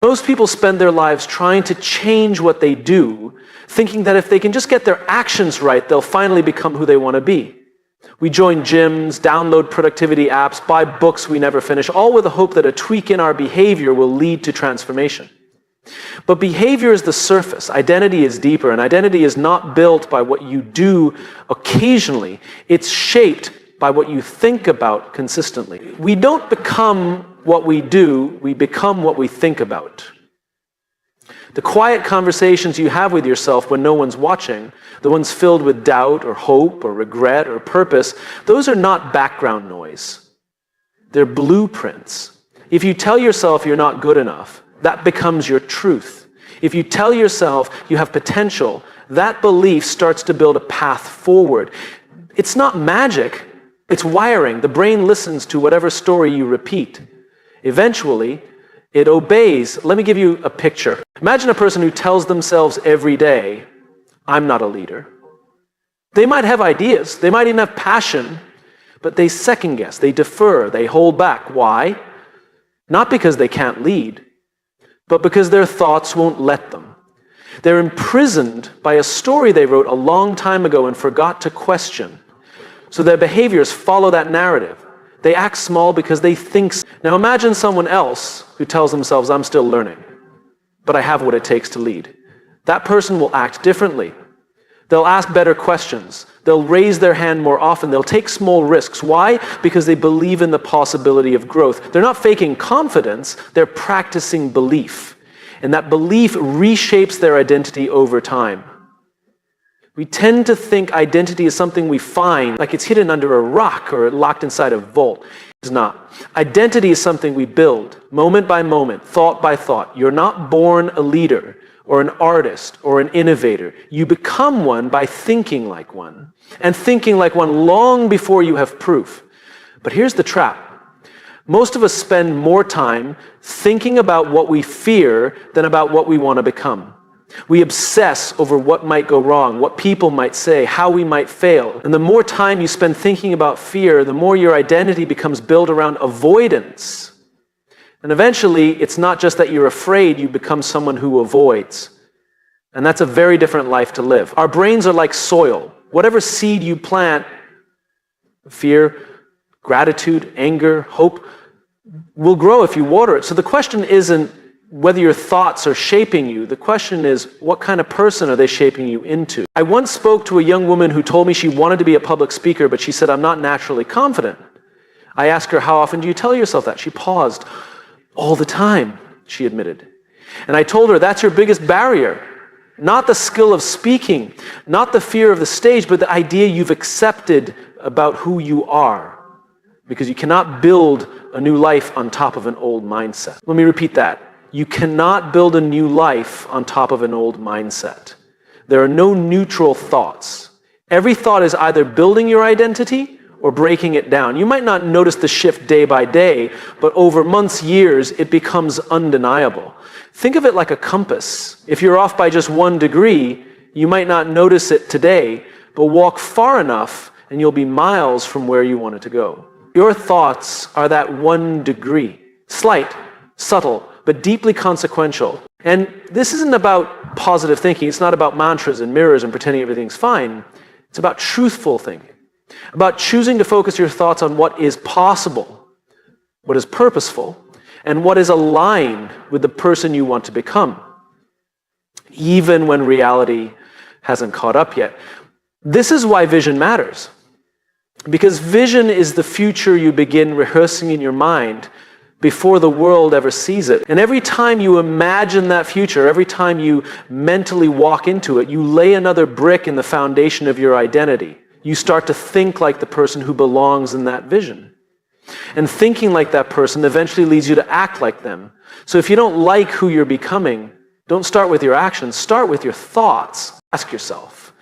Most people spend their lives trying to change what they do, thinking that if they can just get their actions right, they'll finally become who they want to be. We join gyms, download productivity apps, buy books we never finish, all with the hope that a tweak in our behavior will lead to transformation. But behavior is the surface. Identity is deeper, and identity is not built by what you do occasionally. It's shaped by what you think about consistently. We don't become what we do, we become what we think about. The quiet conversations you have with yourself when no one's watching, the ones filled with doubt or hope or regret or purpose, those are not background noise. They're blueprints. If you tell yourself you're not good enough, that becomes your truth. If you tell yourself you have potential, that belief starts to build a path forward. It's not magic, it's wiring. The brain listens to whatever story you repeat. Eventually, it obeys. Let me give you a picture. Imagine a person who tells themselves every day, I'm not a leader. They might have ideas, they might even have passion, but they second guess, they defer, they hold back. Why? Not because they can't lead, but because their thoughts won't let them. They're imprisoned by a story they wrote a long time ago and forgot to question. So their behaviors follow that narrative. They act small because they think. Now imagine someone else who tells themselves, I'm still learning, but I have what it takes to lead. That person will act differently. They'll ask better questions. They'll raise their hand more often. They'll take small risks. Why? Because they believe in the possibility of growth. They're not faking confidence, they're practicing belief. And that belief reshapes their identity over time. We tend to think identity is something we find, like it's hidden under a rock or locked inside a vault. It's not. Identity is something we build, moment by moment, thought by thought. You're not born a leader or an artist or an innovator. You become one by thinking like one, and thinking like one long before you have proof. But here's the trap. Most of us spend more time thinking about what we fear than about what we want to become. We obsess over what might go wrong, what people might say, how we might fail. And the more time you spend thinking about fear, the more your identity becomes built around avoidance. And eventually, it's not just that you're afraid, you become someone who avoids. And that's a very different life to live. Our brains are like soil. Whatever seed you plant, fear, gratitude, anger, hope, will grow if you water it. So the question isn't whether your thoughts are shaping you. The question is, what kind of person are they shaping you into? I once spoke to a young woman who told me she wanted to be a public speaker, but she said, I'm not naturally confident. I asked her, how often do you tell yourself that? She paused. All the time, she admitted. And I told her, that's your biggest barrier. Not the skill of speaking, not the fear of the stage, but the idea you've accepted about who you are. Because you cannot build a new life on top of an old mindset. Let me repeat that. You cannot build a new life on top of an old mindset. There are no neutral thoughts. Every thought is either building your identity or breaking it down. You might not notice the shift day by day, but over months, years, it becomes undeniable. Think of it like a compass. If you're off by just 1 degree, you might not notice it today, but walk far enough and you'll be miles from where you wanted to go. Your thoughts are that 1 degree. Slight, subtle, but deeply consequential. And this isn't about positive thinking. It's not about mantras and mirrors and pretending everything's fine. It's about truthful thinking. About choosing to focus your thoughts on what is possible, what is purposeful, and what is aligned with the person you want to become, even when reality hasn't caught up yet. This is why vision matters. Because vision is the future you begin rehearsing in your mind before the world ever sees it. And every time you imagine that future, every time you mentally walk into it, you lay another brick in the foundation of your identity. You start to think like the person who belongs in that vision. And thinking like that person eventually leads you to act like them. So if you don't like who you're becoming, don't start with your actions, start with your thoughts. Ask yourself,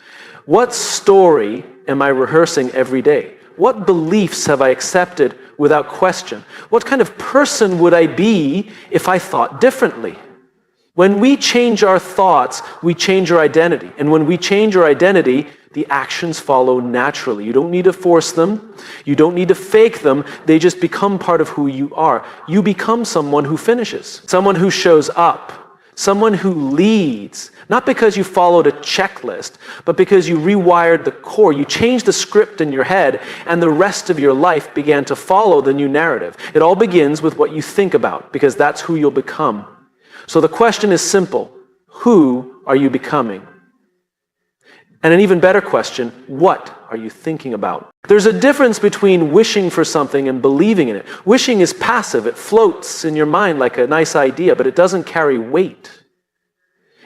what story am I rehearsing every day? What beliefs have I accepted without question? What kind of person would I be if I thought differently? When we change our thoughts, we change our identity. And when we change our identity, the actions follow naturally. You don't need to force them. You don't need to fake them. They just become part of who you are. You become someone who finishes, someone who shows up, someone who leads, not because you followed a checklist, but because you rewired the core. You changed the script in your head, and the rest of your life began to follow the new narrative. It all begins with what you think about, because that's who you'll become. So the question is simple. Who are you becoming? And an even better question, what are you thinking about? There's a difference between wishing for something and believing in it. Wishing is passive. It floats in your mind like a nice idea, but it doesn't carry weight.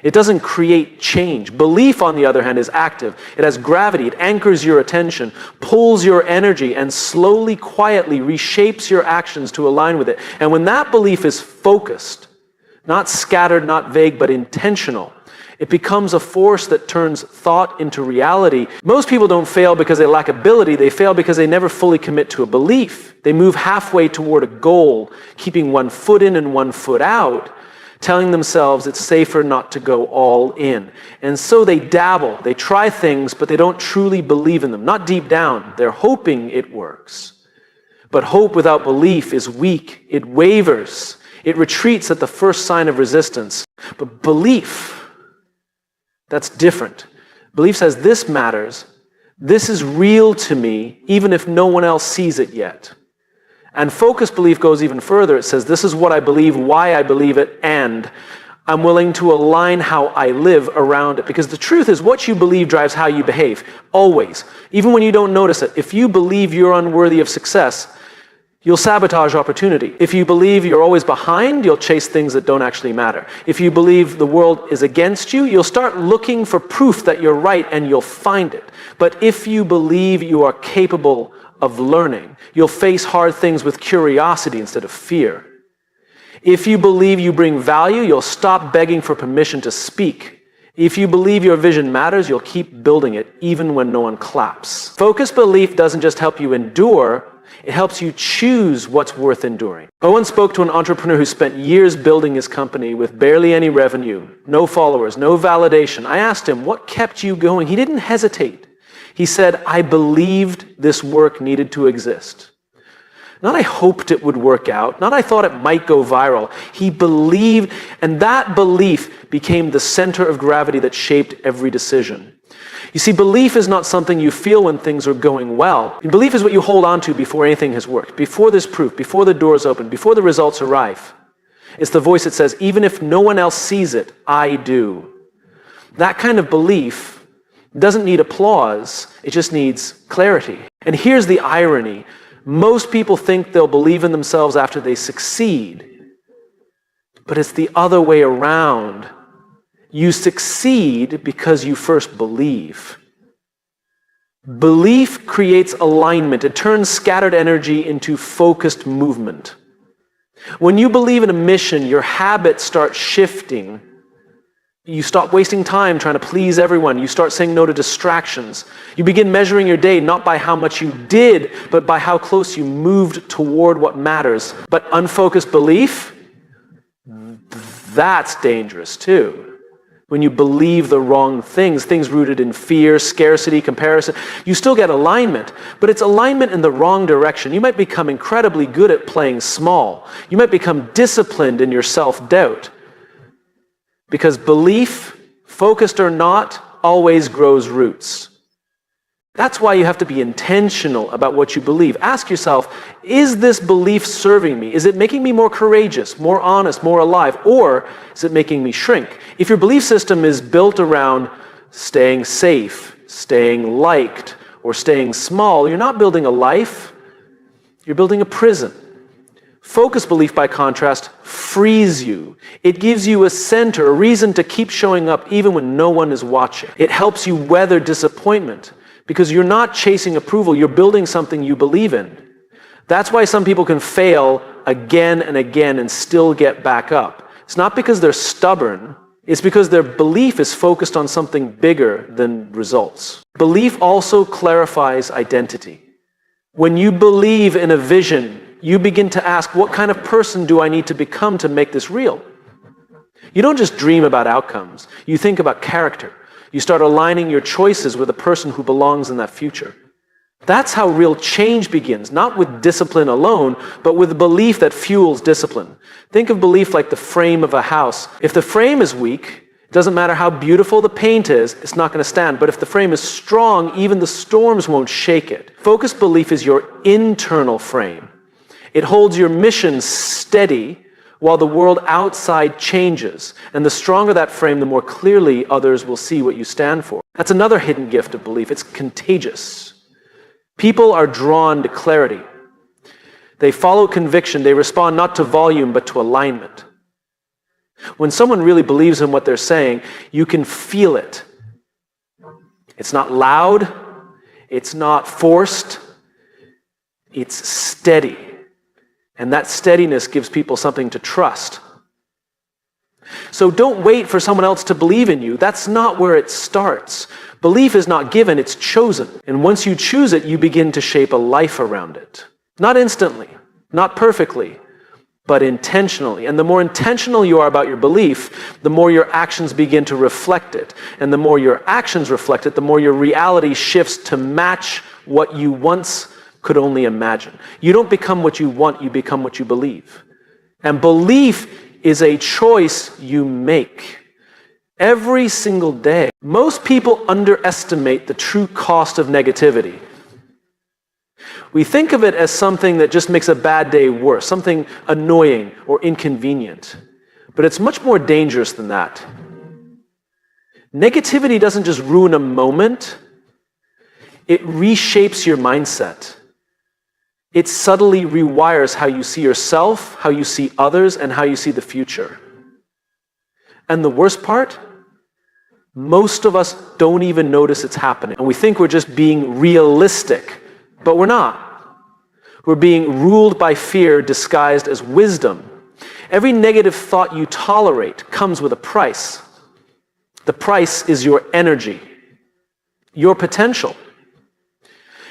It doesn't create change. Belief, on the other hand, is active. It has gravity. It anchors your attention, pulls your energy, and slowly, quietly reshapes your actions to align with it. And when that belief is focused, not scattered, not vague, but intentional, it becomes a force that turns thought into reality. Most people don't fail because they lack ability. They fail because they never fully commit to a belief. They move halfway toward a goal, keeping one foot in and one foot out, telling themselves it's safer not to go all in. And so they dabble. They try things, but they don't truly believe in them. Not deep down. They're hoping it works. But hope without belief is weak. It wavers. It retreats at the first sign of resistance. But belief, that's different. Belief says, this matters. This is real to me, even if no one else sees it yet. And focused belief goes even further. It says, this is what I believe, why I believe it, and I'm willing to align how I live around it. Because the truth is, what you believe drives how you behave. Always. Even when you don't notice it. If you believe you're unworthy of success, you'll sabotage opportunity. If you believe you're always behind, you'll chase things that don't actually matter. If you believe the world is against you, you'll start looking for proof that you're right, and you'll find it. But if you believe you are capable of learning, you'll face hard things with curiosity instead of fear. If you believe you bring value, you'll stop begging for permission to speak. If you believe your vision matters, you'll keep building it even when no one claps. Focused belief doesn't just help you endure, it helps you choose what's worth enduring. I once spoke to an entrepreneur who spent years building his company with barely any revenue, no followers, no validation. I asked him, what kept you going? He didn't hesitate. He said, I believed this work needed to exist. Not I hoped it would work out, not I thought it might go viral. He believed, and that belief became the center of gravity that shaped every decision. You see, belief is not something you feel when things are going well. Belief is what you hold on to before anything has worked, before there's proof, before the doors open, before the results arrive. It's the voice that says, even if no one else sees it, I do. That kind of belief doesn't need applause, it just needs clarity. And here's the irony. Most people think they'll believe in themselves after they succeed, but it's the other way around. You succeed because you first believe. Belief creates alignment. It turns scattered energy into focused movement. When you believe in a mission, your habits start shifting. You stop wasting time trying to please everyone. You start saying no to distractions. You begin measuring your day not by how much you did, but by how close you moved toward what matters. But unfocused belief, that's dangerous too. When you believe the wrong things rooted in fear, scarcity, comparison, you still get alignment, but it's alignment in the wrong direction. You might become incredibly good at playing small. You might become disciplined in your self-doubt. Because belief, focused or not, always grows roots. That's why you have to be intentional about what you believe. Ask yourself, is this belief serving me? Is it making me more courageous, more honest, more alive? Or is it making me shrink? If your belief system is built around staying safe, staying liked, or staying small, you're not building a life, you're building a prison. Focused belief, by contrast, frees you. It gives you a center, a reason to keep showing up even when no one is watching. It helps you weather disappointment. Because you're not chasing approval, you're building something you believe in. That's why some people can fail again and again and still get back up. It's not because they're stubborn, it's because their belief is focused on something bigger than results. Belief also clarifies identity. When you believe in a vision, you begin to ask, what kind of person do I need to become to make this real? You don't just dream about outcomes, you think about character. You start aligning your choices with a person who belongs in that future. That's how real change begins, not with discipline alone, but with the belief that fuels discipline. Think of belief like the frame of a house. If the frame is weak, it doesn't matter how beautiful the paint is, it's not going to stand. But if the frame is strong, even the storms won't shake it. Focused belief is your internal frame. It holds your mission steady while the world outside changes. And the stronger that frame, the more clearly others will see what you stand for. That's another hidden gift of belief. It's contagious. People are drawn to clarity. They follow conviction. They respond not to volume, but to alignment. When someone really believes in what they're saying, you can feel it. It's not loud. It's not forced. It's steady. And that steadiness gives people something to trust. So don't wait for someone else to believe in you. That's not where it starts. Belief is not given, it's chosen. And once you choose it, you begin to shape a life around it. Not instantly, not perfectly, but intentionally. And the more intentional you are about your belief, the more your actions begin to reflect it. And the more your actions reflect it, the more your reality shifts to match what you once could only imagine. You don't become what you want, you become what you believe. And belief is a choice you make every single day. Most people underestimate the true cost of negativity. We think of it as something that just makes a bad day worse, something annoying or inconvenient. But it's much more dangerous than that. Negativity doesn't just ruin a moment, it reshapes your mindset. It subtly rewires how you see yourself, how you see others, and how you see the future. And the worst part? Most of us don't even notice it's happening. And we think we're just being realistic, but we're not. We're being ruled by fear disguised as wisdom. Every negative thought you tolerate comes with a price. The price is your energy, your potential,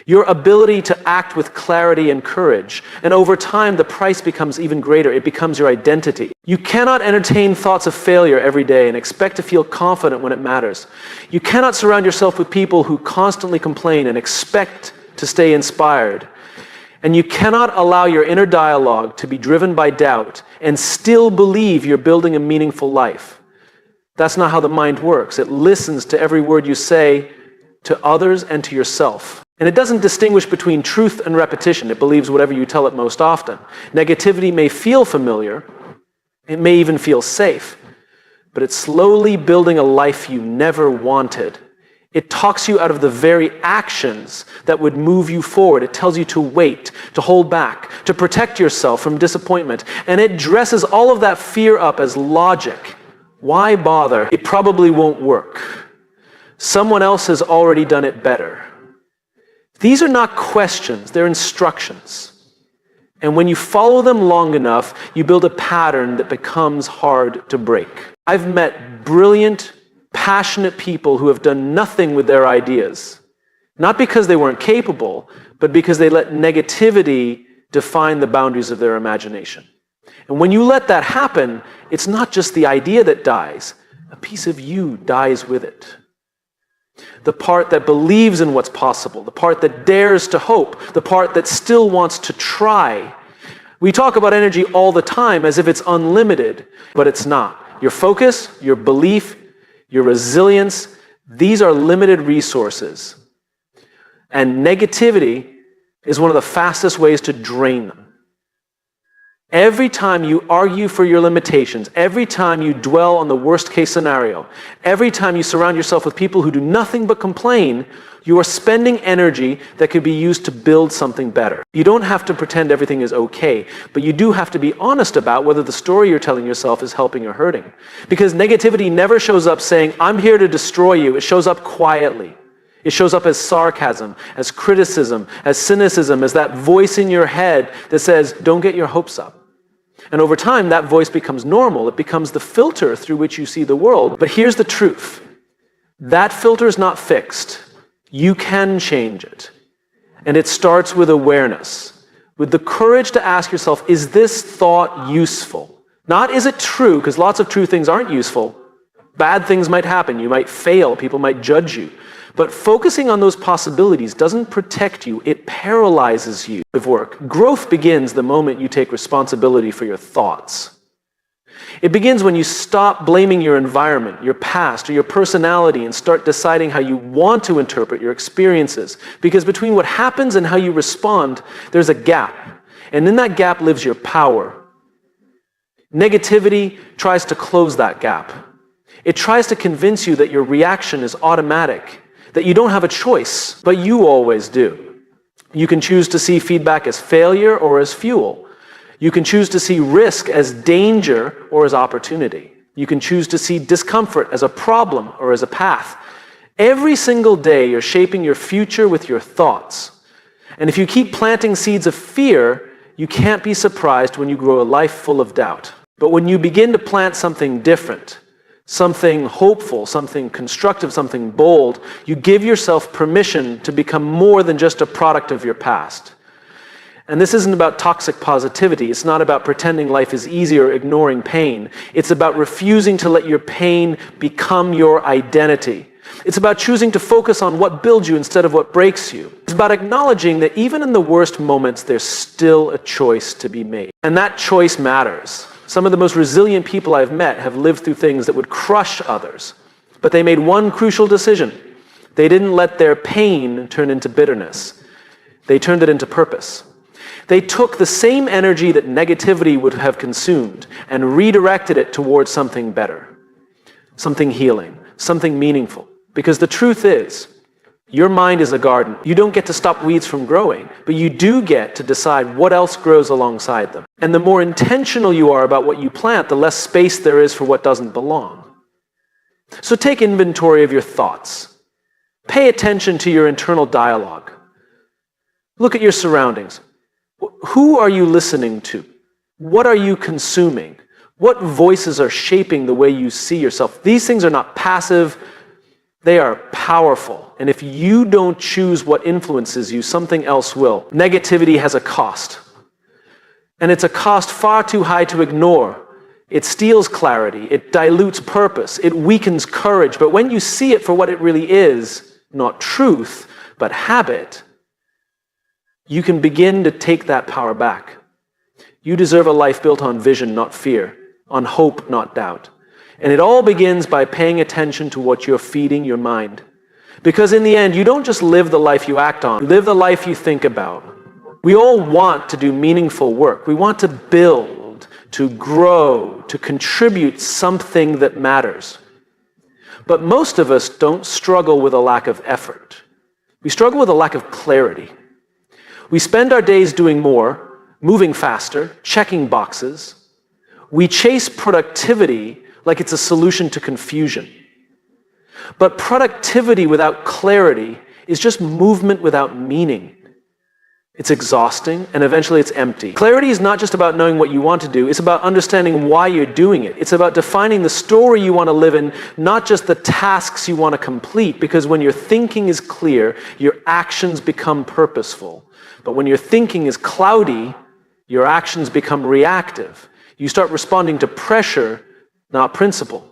your ability to act with clarity and courage. And over time, the price becomes even greater. It becomes your identity. You cannot entertain thoughts of failure every day and expect to feel confident when it matters. You cannot surround yourself with people who constantly complain and expect to stay inspired. And you cannot allow your inner dialogue to be driven by doubt and still believe you're building a meaningful life. That's not how the mind works. It listens to every word you say to others and to yourself. And it doesn't distinguish between truth and repetition. It believes whatever you tell it most often. Negativity may feel familiar. It may even feel safe. But it's slowly building a life you never wanted. It talks you out of the very actions that would move you forward. It tells you to wait, to hold back, to protect yourself from disappointment. And it dresses all of that fear up as logic. Why bother? It probably won't work. Someone else has already done it better. These are not questions, they're instructions. And when you follow them long enough, you build a pattern that becomes hard to break. I've met brilliant, passionate people who have done nothing with their ideas. Not because they weren't capable, but because they let negativity define the boundaries of their imagination. And when you let that happen, it's not just the idea that dies, a piece of you dies with it. The part that believes in what's possible, the part that dares to hope, the part that still wants to try. We talk about energy all the time as if it's unlimited, but it's not. Your focus, your belief, your resilience, these are limited resources. And negativity is one of the fastest ways to drain them. Every time you argue for your limitations, every time you dwell on the worst case scenario, every time you surround yourself with people who do nothing but complain, you are spending energy that could be used to build something better. You don't have to pretend everything is okay, but you do have to be honest about whether the story you're telling yourself is helping or hurting. Because negativity never shows up saying, I'm here to destroy you. It shows up quietly. It shows up as sarcasm, as criticism, as cynicism, as that voice in your head that says, don't get your hopes up. And over time, that voice becomes normal. It becomes the filter through which you see the world. But here's the truth. That filter is not fixed. You can change it. And it starts with awareness, with the courage to ask yourself, is this thought useful? Not is it true, because lots of true things aren't useful, Bad things might happen. You might fail. People might judge you. But focusing on those possibilities doesn't protect you. It paralyzes you with work. Growth begins the moment you take responsibility for your thoughts. It begins when you stop blaming your environment, your past, or your personality and start deciding how you want to interpret your experiences. Because between what happens and how you respond, there's a gap. And in that gap lives your power. Negativity tries to close that gap. It tries to convince you that your reaction is automatic, that you don't have a choice, but you always do. You can choose to see feedback as failure or as fuel. You can choose to see risk as danger or as opportunity. You can choose to see discomfort as a problem or as a path. Every single day, you're shaping your future with your thoughts. And if you keep planting seeds of fear, you can't be surprised when you grow a life full of doubt. But when you begin to plant something different, something hopeful, something constructive, something bold, you give yourself permission to become more than just a product of your past. And this isn't about toxic positivity. It's not about pretending life is easy or ignoring pain. It's about refusing to let your pain become your identity. It's about choosing to focus on what builds you instead of what breaks you. It's about acknowledging that even in the worst moments, there's still a choice to be made. And that choice matters. Some of the most resilient people I've met have lived through things that would crush others. But they made one crucial decision. They didn't let their pain turn into bitterness. They turned it into purpose. They took the same energy that negativity would have consumed and redirected it towards something better, something healing, something meaningful. Because the truth is, your mind is a garden. You don't get to stop weeds from growing, but you do get to decide what else grows alongside them. And the more intentional you are about what you plant, the less space there is for what doesn't belong. So take inventory of your thoughts. Pay attention to your internal dialogue. Look at your surroundings. Who are you listening to? What are you consuming? What voices are shaping the way you see yourself? These things are not passive. They are powerful. And if you don't choose what influences you, something else will. Negativity has a cost. And it's a cost far too high to ignore. It steals clarity. It dilutes purpose. It weakens courage. But when you see it for what it really is, not truth, but habit, you can begin to take that power back. You deserve a life built on vision, not fear, on hope, not doubt. And it all begins by paying attention to what you're feeding your mind. Because in the end, you don't just live the life you act on, you live the life you think about. We all want to do meaningful work. We want to build, to grow, to contribute something that matters. But most of us don't struggle with a lack of effort. We struggle with a lack of clarity. We spend our days doing more, moving faster, checking boxes. We chase productivity like it's a solution to confusion. But productivity without clarity is just movement without meaning. It's exhausting, and eventually it's empty. Clarity is not just about knowing what you want to do, it's about understanding why you're doing it. It's about defining the story you want to live in, not just the tasks you want to complete, because when your thinking is clear, your actions become purposeful. But when your thinking is cloudy, your actions become reactive. You start responding to pressure, not principle.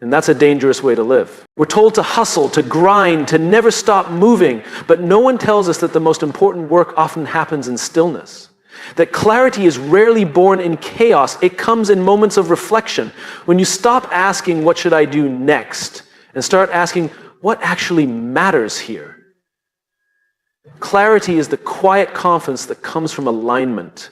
And that's a dangerous way to live. We're told to hustle, to grind, to never stop moving, but no one tells us that the most important work often happens in stillness. That clarity is rarely born in chaos. It comes in moments of reflection. When you stop asking, what should I do next? And start asking, what actually matters here? Clarity is the quiet confidence that comes from alignment.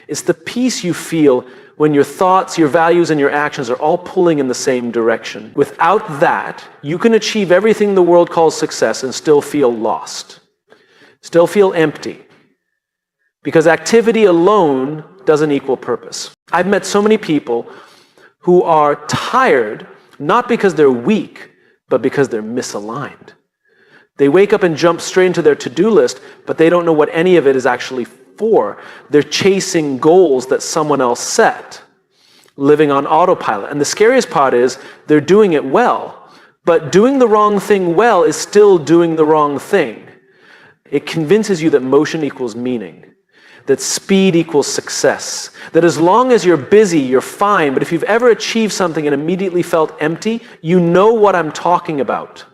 It's the peace you feel when your thoughts, your values, and your actions are all pulling in the same direction. Without that, you can achieve everything the world calls success and still feel lost, still feel empty. Because activity alone doesn't equal purpose. I've met so many people who are tired, not because they're weak, but because they're misaligned. They wake up and jump straight into their to-do list, but they don't know what any of it is actually for. They're chasing goals that someone else set, living on autopilot. And the scariest part is they're doing it well, but doing the wrong thing well is still doing the wrong thing. It convinces you that motion equals meaning, that speed equals success, that as long as you're busy, you're fine, but if you've ever achieved something and immediately felt empty, you know what I'm talking about.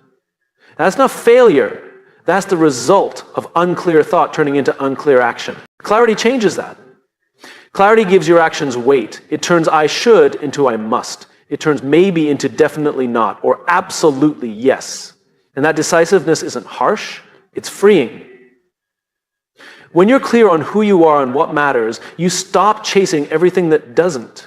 That's not failure. That's the result of unclear thought turning into unclear action. Clarity changes that. Clarity gives your actions weight. It turns I should into I must. It turns maybe into definitely not, or absolutely yes. And that decisiveness isn't harsh, it's freeing. When you're clear on who you are and what matters, you stop chasing everything that doesn't.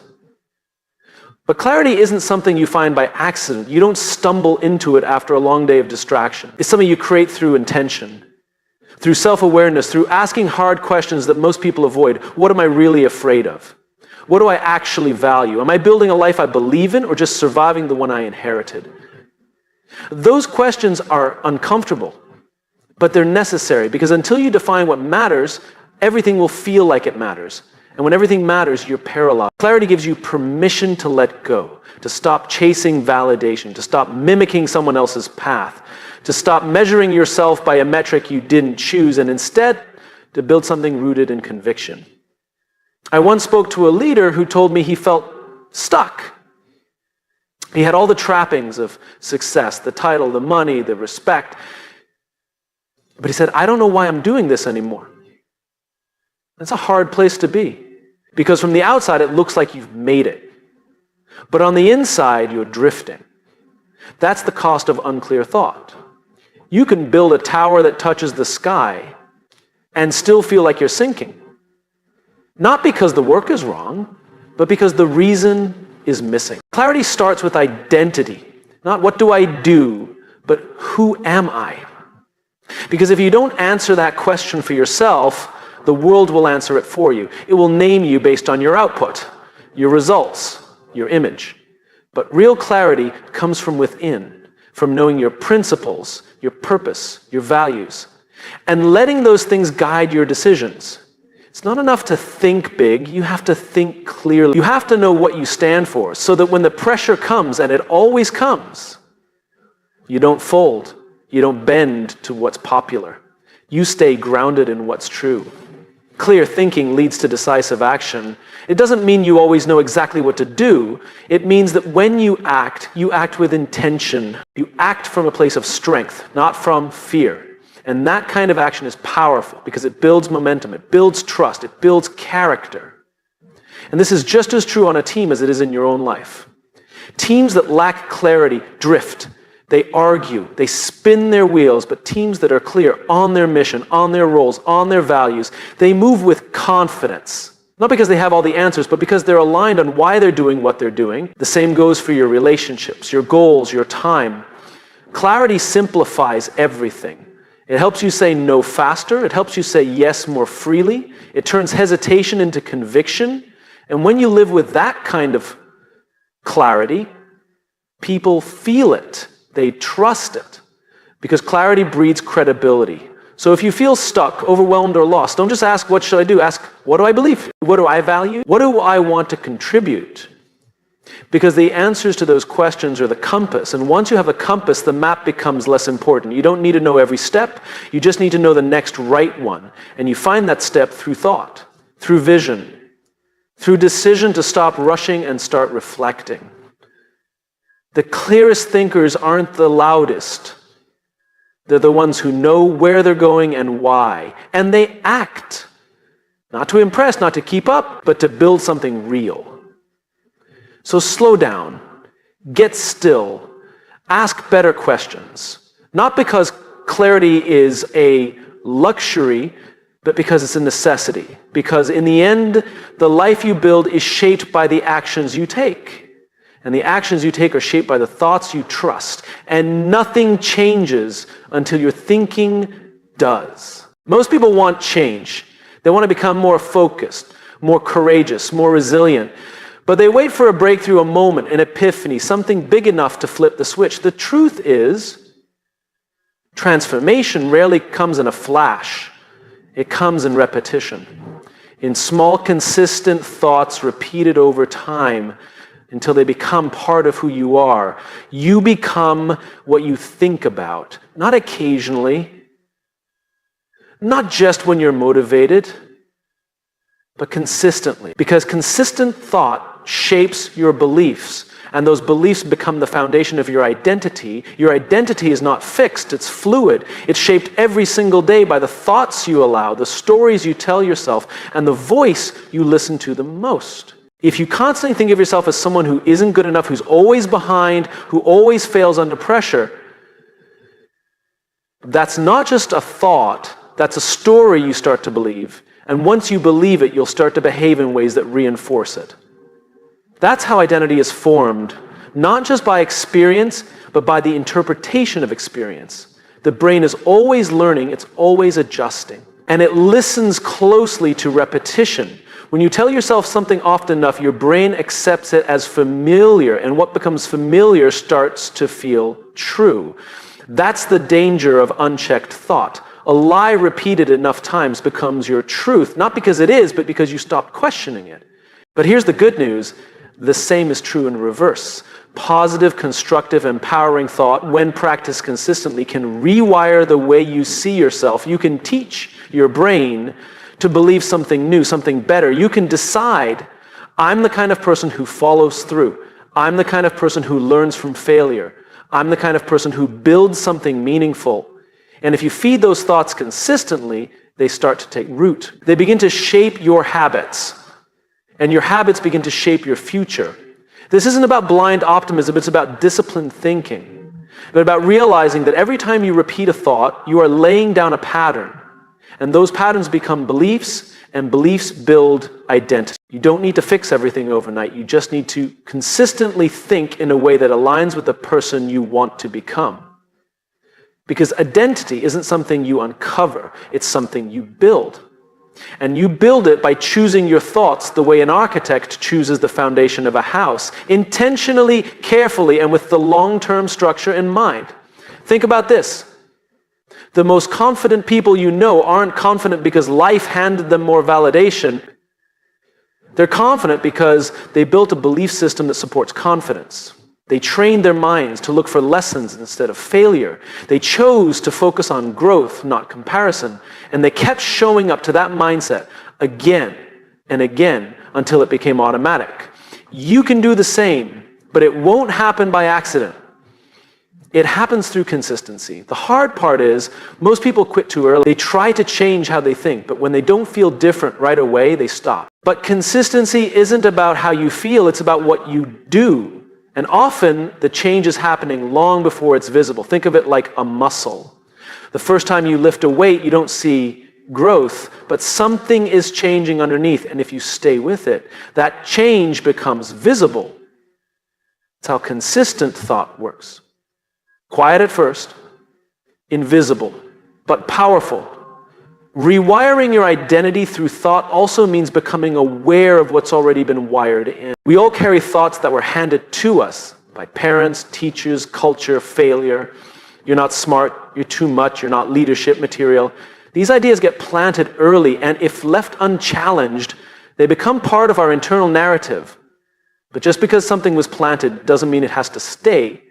But clarity isn't something you find by accident. You don't stumble into it after a long day of distraction. It's something you create through intention, through self-awareness, through asking hard questions that most people avoid. What am I really afraid of? What do I actually value? Am I building a life I believe in or just surviving the one I inherited? Those questions are uncomfortable, but they're necessary because until you define what matters, everything will feel like it matters. And when everything matters, you're paralyzed. Clarity gives you permission to let go, to stop chasing validation, to stop mimicking someone else's path, to stop measuring yourself by a metric you didn't choose, and instead to build something rooted in conviction. I once spoke to a leader who told me he felt stuck. He had all the trappings of success, the title, the money, the respect. But he said, I don't know why I'm doing this anymore. That's a hard place to be. Because from the outside, it looks like you've made it. But on the inside, you're drifting. That's the cost of unclear thought. You can build a tower that touches the sky and still feel like you're sinking. Not because the work is wrong, but because the reason is missing. Clarity starts with identity. Not what do I do, but who am I? Because if you don't answer that question for yourself, the world will answer it for you. It will name you based on your output, your results, your image. But real clarity comes from within, from knowing your principles, your purpose, your values, and letting those things guide your decisions. It's not enough to think big, you have to think clearly. You have to know what you stand for so that when the pressure comes, and it always comes, you don't fold, you don't bend to what's popular. You stay grounded in what's true. Clear thinking leads to decisive action. It doesn't mean you always know exactly what to do. It means that when you act with intention. You act from a place of strength, not from fear. And that kind of action is powerful because it builds momentum, it builds trust, it builds character. And this is just as true on a team as it is in your own life. Teams that lack clarity drift. They argue, they spin their wheels, but teams that are clear on their mission, on their roles, on their values, they move with confidence. Not because they have all the answers, but because they're aligned on why they're doing what they're doing. The same goes for your relationships, your goals, your time. Clarity simplifies everything. It helps you say no faster. It helps you say yes more freely. It turns hesitation into conviction. And when you live with that kind of clarity, people feel it. They trust it. Because clarity breeds credibility. So if you feel stuck, overwhelmed, or lost, don't just ask, what should I do? Ask, what do I believe? What do I value? What do I want to contribute? Because the answers to those questions are the compass. And once you have a compass, the map becomes less important. You don't need to know every step. You just need to know the next right one. And you find that step through thought, through vision, through decision to stop rushing and start reflecting. The clearest thinkers aren't the loudest. They're the ones who know where they're going and why. And they act. Not to impress, not to keep up, but to build something real. So slow down. Get still. Ask better questions. Not because clarity is a luxury, but because it's a necessity. Because in the end, the life you build is shaped by the actions you take. And the actions you take are shaped by the thoughts you trust. And nothing changes until your thinking does. Most people want change. They want to become more focused, more courageous, more resilient. But they wait for a breakthrough, a moment, an epiphany, something big enough to flip the switch. The truth is, transformation rarely comes in a flash. It comes in repetition. In small, consistent thoughts repeated over time, until they become part of who you are. You become what you think about, not occasionally, not just when you're motivated, but consistently. Because consistent thought shapes your beliefs, and those beliefs become the foundation of your identity. Your identity is not fixed, it's fluid. It's shaped every single day by the thoughts you allow, the stories you tell yourself, and the voice you listen to the most. If you constantly think of yourself as someone who isn't good enough, who's always behind, who always fails under pressure, that's not just a thought, that's a story you start to believe. And once you believe it, you'll start to behave in ways that reinforce it. That's how identity is formed, not just by experience, but by the interpretation of experience. The brain is always learning, it's always adjusting. And it listens closely to repetition. When you tell yourself something often enough, your brain accepts it as familiar, and what becomes familiar starts to feel true. That's the danger of unchecked thought. A lie repeated enough times becomes your truth, not because it is, but because you stopped questioning it. But here's the good news. The same is true in reverse. Positive, constructive, empowering thought, when practiced consistently, can rewire the way you see yourself. You can teach your brain to believe something new, something better. You can decide, I'm the kind of person who follows through. I'm the kind of person who learns from failure. I'm the kind of person who builds something meaningful. And if you feed those thoughts consistently, they start to take root. They begin to shape your habits. And your habits begin to shape your future. This isn't about blind optimism, it's about disciplined thinking. But about realizing that every time you repeat a thought, you are laying down a pattern. And those patterns become beliefs, and beliefs build identity. You don't need to fix everything overnight. You just need to consistently think in a way that aligns with the person you want to become. Because identity isn't something you uncover, it's something you build. And you build it by choosing your thoughts the way an architect chooses the foundation of a house, intentionally, carefully, and with the long-term structure in mind. Think about this. The most confident people you know aren't confident because life handed them more validation. They're confident because they built a belief system that supports confidence. They trained their minds to look for lessons instead of failure. They chose to focus on growth, not comparison. And they kept showing up to that mindset again and again until it became automatic. You can do the same, but it won't happen by accident. It happens through consistency. The hard part is, most people quit too early. They try to change how they think, but when they don't feel different right away, they stop. But consistency isn't about how you feel, it's about what you do. And often, the change is happening long before it's visible. Think of it like a muscle. The first time you lift a weight, you don't see growth, but something is changing underneath, and if you stay with it, that change becomes visible. That's how consistent thought works. Quiet at first, invisible, but powerful. Rewiring your identity through thought also means becoming aware of what's already been wired in. We all carry thoughts that were handed to us by parents, teachers, culture, failure. You're not smart, you're too much, you're not leadership material. These ideas get planted early, and if left unchallenged, they become part of our internal narrative. But just because something was planted doesn't mean it has to stay.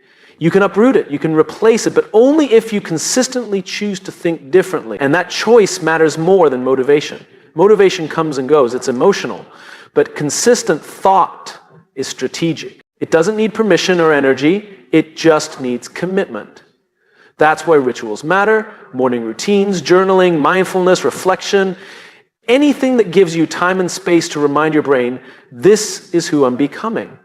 You can uproot it, you can replace it, but only if you consistently choose to think differently. And that choice matters more than motivation. Motivation comes and goes, it's emotional. But consistent thought is strategic. It doesn't need permission or energy, it just needs commitment. That's why rituals matter, morning routines, journaling, mindfulness, reflection, anything that gives you time and space to remind your brain, this is who I'm becoming.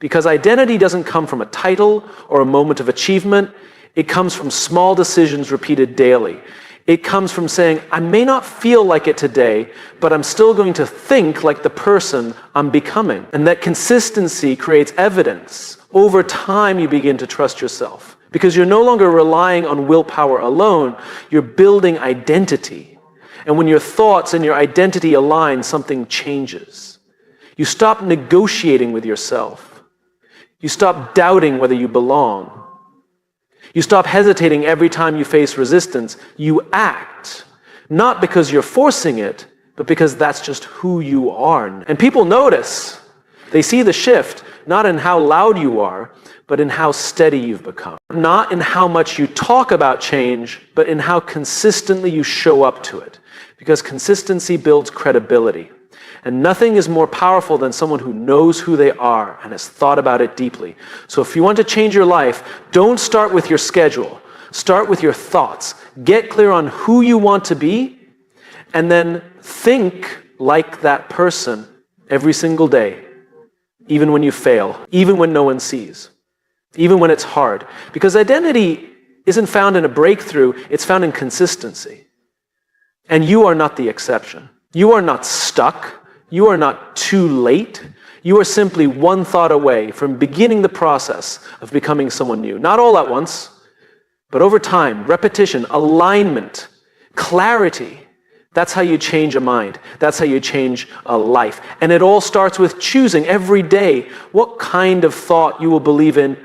Because identity doesn't come from a title or a moment of achievement. It comes from small decisions repeated daily. It comes from saying, I may not feel like it today, but I'm still going to think like the person I'm becoming. And that consistency creates evidence. Over time, you begin to trust yourself. Because you're no longer relying on willpower alone. You're building identity. And when your thoughts and your identity align, something changes. You stop negotiating with yourself. You stop doubting whether you belong. You stop hesitating every time you face resistance. You act, not because you're forcing it, but because that's just who you are. And people notice. They see the shift, not in how loud you are, but in how steady you've become. Not in how much you talk about change, but in how consistently you show up to it. Because consistency builds credibility. And nothing is more powerful than someone who knows who they are and has thought about it deeply. So if you want to change your life, don't start with your schedule. Start with your thoughts. Get clear on who you want to be, and then think like that person every single day, even when you fail, even when no one sees, even when it's hard. Because identity isn't found in a breakthrough, it's found in consistency. And you are not the exception. You are not stuck. You are not too late. You are simply one thought away from beginning the process of becoming someone new. Not all at once, but over time, repetition, alignment, clarity. That's how you change a mind. That's how you change a life. And it all starts with choosing every day what kind of thought you will believe in